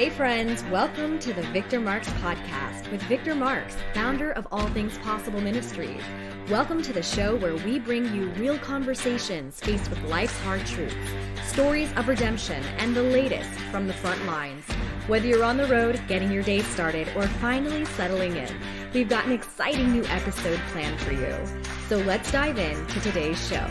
Hey friends, welcome to the Victor Marks podcast with Victor Marks, founder of All Things Possible Ministries. Welcome to the show where we bring you real conversations faced with life's hard truths, stories of redemption, and the latest from the front lines. Whether you're on the road, getting your day started, or finally settling in, we've got an exciting new episode planned for you. So let's dive in to today's show.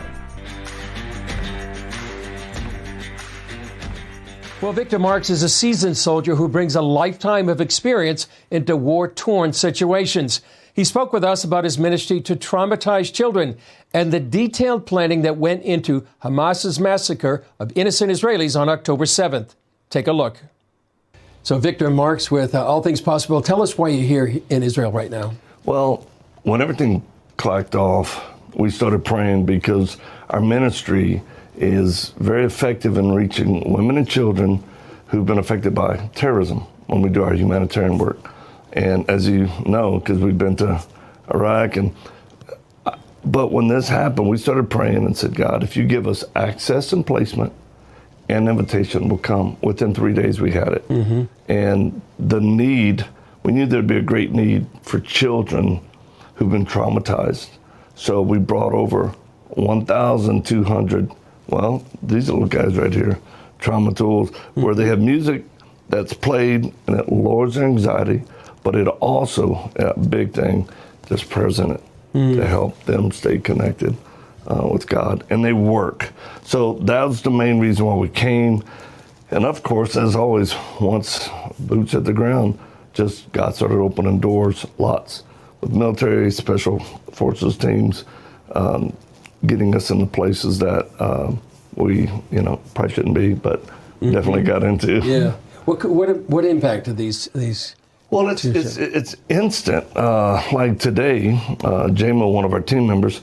Well, Victor Marks is a seasoned soldier who brings a lifetime of experience into war-torn situations. He spoke with us about his ministry to traumatized children and the detailed planning that went into Hamas's massacre of innocent Israelis on October 7th. Take a look. So Victor Marks with All Things Possible. Tell us why you're here in Israel right now. Well, when everything clacked off, we started praying because our ministry is very effective in reaching women and children who've been affected by terrorism when we do our humanitarian work. And as you know, because we've been to Iraq, but when this happened, we started praying and said, God, if you give us access and placement, and invitation will come. Within 3 days, we had it. Mm-hmm. And the need, we knew there'd be a great need for children who've been traumatized. So we brought over 1,200, well, these little guys right here, trauma tools, where they have music that's played and it lowers their anxiety, but it also, a big thing, there's prayers in it to help them stay connected with God, and they work. So that was the main reason why we came. And of course, as always, once boots hit the ground, just God started opening doors, lots, with military, special forces teams, getting us into places that we, probably shouldn't be, but definitely got into. Yeah. What impact did these? Well, it's instant. Like today, Jamo, one of our team members,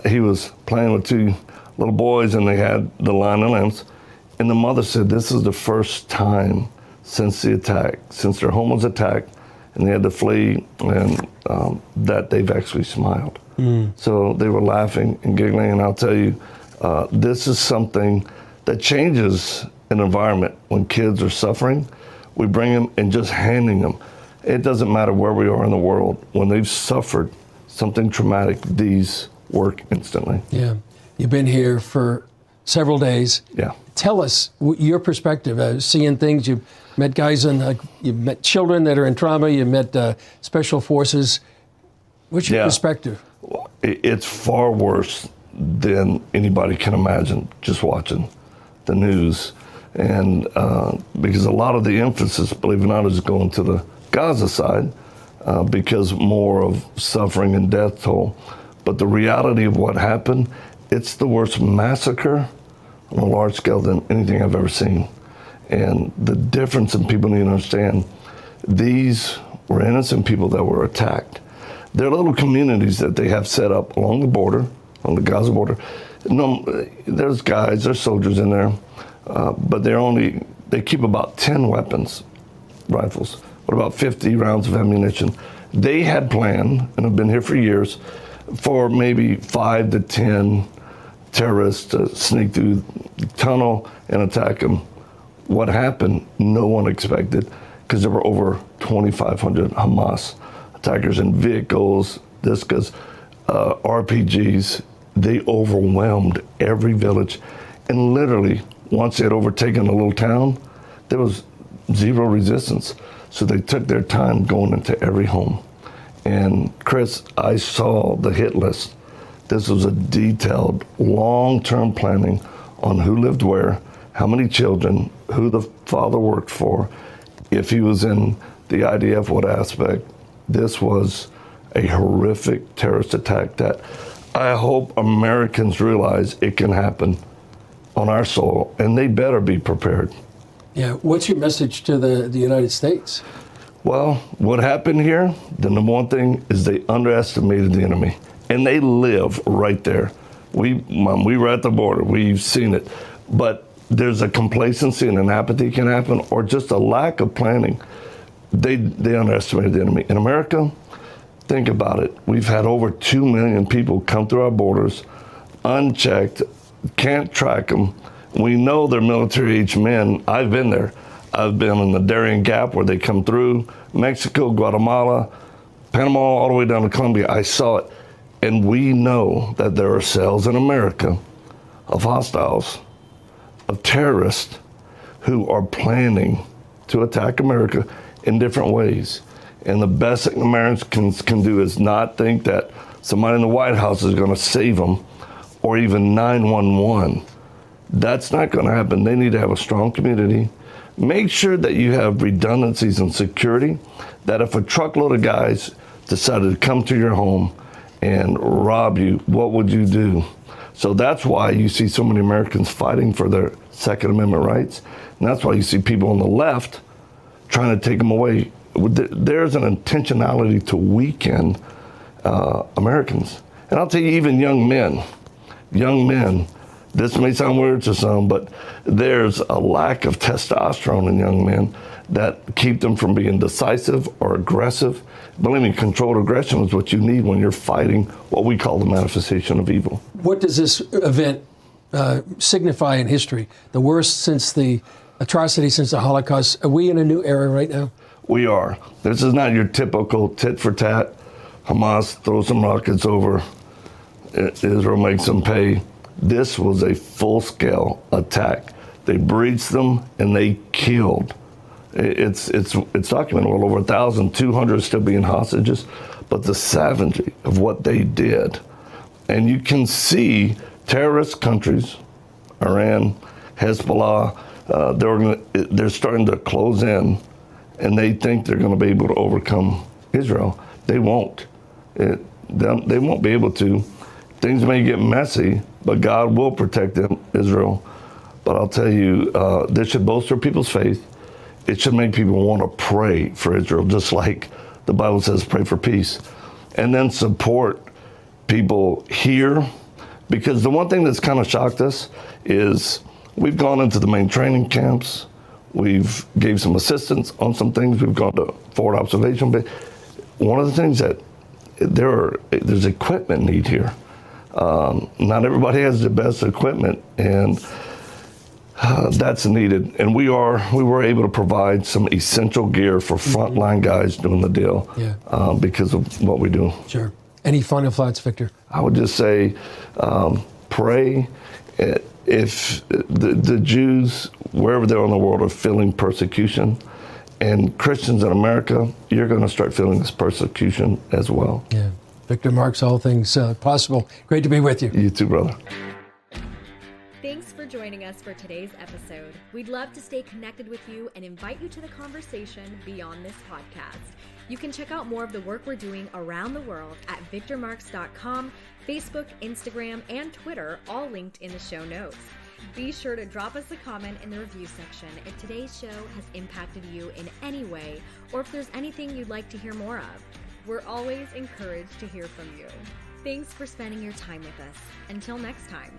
he was playing with two little boys, and they had the line of limbs. And the mother said, this is the first time since the attack, since their home was attacked, and they had to flee, and that they've actually smiled. So they were laughing and giggling, and I'll tell you, this is something that changes an environment. When kids are suffering, we bring them and just handing them. It doesn't matter where we are in the world. When they've suffered something traumatic, these work instantly. Yeah. You've been here for several days. Yeah. Tell us your perspective, seeing things. You've met guys, you've met children that are in trauma, you've met special forces. What's your perspective? It's far worse than anybody can imagine just watching the news. And because a lot of the emphasis, believe it or not, is going to the Gaza side because more of suffering and death toll. But the reality of what happened, it's the worst massacre on a large scale than anything I've ever seen. And the difference, and people need to understand, these were innocent people that were attacked. They're little communities that they have set up along the border, on the Gaza border. No, there's guys, there's soldiers in there, but they keep about 10 weapons, rifles, but about 50 rounds of ammunition. They had planned, and have been here for years, for maybe 5 to 10 terrorists to sneak through the tunnel and attack them. What happened, no one expected, because there were over 2,500 Hamas attackers in vehicles, discus, RPGs. They overwhelmed every village. And literally, once they had overtaken a little town, there was zero resistance. So they took their time going into every home. And Chris, I saw the hit list. This was a detailed, long-term planning on who lived where, how many children, who the father worked for, if he was in the IDF, what aspect. This was a horrific terrorist attack that I hope Americans realize it can happen on our soil, and they better be prepared. Yeah. What's your message to the United States? Well, what happened here, the number one thing is they underestimated the enemy, and they live right there. We were at the border, we've seen it, but there's a complacency and an apathy can happen, or just a lack of planning. They underestimated the enemy. In America, think about it. We've had over 2 million people come through our borders, unchecked, can't track them. We know they're military-aged men. I've been there. I've been in the Darien Gap where they come through, Mexico, Guatemala, Panama, all the way down to Colombia. I saw it. And we know that there are cells in America of hostiles, of terrorists who are planning to attack America in different ways. And the best thing Americans can do is not think that somebody in the White House is going to save them, or even 911. That's not going to happen. They need to have a strong community. Make sure that you have redundancies and security, that if a truckload of guys decided to come to your home and rob you, what would you do? So that's why you see so many Americans fighting for their Second Amendment rights. And that's why you see people on the left trying to take them away. There's an intentionality to weaken Americans. And I'll tell you, even young men, this may sound weird to some, but there's a lack of testosterone in young men that keep them from being decisive or aggressive. Believe me, controlled aggression is what you need when you're fighting what we call the manifestation of evil. What does this event signify in history? The worst since the atrocity since the Holocaust. Are we in a new era right now? We are. This is not your typical tit for tat. Hamas throws some rockets over, Israel makes them pay. This was a full-scale attack. They breached them and they killed. It's documented. Well over 1,200 still being hostages, but the savagery of what they did, and you can see terrorist countries, Iran, Hezbollah, they're starting to close in, and they think they're going to be able to overcome Israel. They won't. They won't be able to. Things may get messy, but God will protect them, Israel. But I'll tell you, this should bolster people's faith. It should make people want to pray for Israel, just like the Bible says, pray for peace. And then support people here. Because the one thing that's kind of shocked us is we've gone into the main training camps. We've gave some assistance on some things. We've gone to forward observation. But one of the things that there's equipment need here. Not everybody has the best equipment, and that's needed. And we were able to provide some essential gear for frontline guys doing the deal because of what we do. Sure. Any final thoughts, Victor? I would just say, pray. If the Jews, wherever they're in the world, are feeling persecution, and Christians in America, you're going to start feeling this persecution as well. Yeah. Victor Marks, All Things Possible. Great to be with you. You too, brother. Thanks for joining us for today's episode. We'd love to stay connected with you and invite you to the conversation beyond this podcast. You can check out more of the work we're doing around the world at victormarks.com, Facebook, Instagram, and Twitter, all linked in the show notes. Be sure to drop us a comment in the review section if today's show has impacted you in any way, or if there's anything you'd like to hear more of. We're always encouraged to hear from you. Thanks for spending your time with us. Until next time.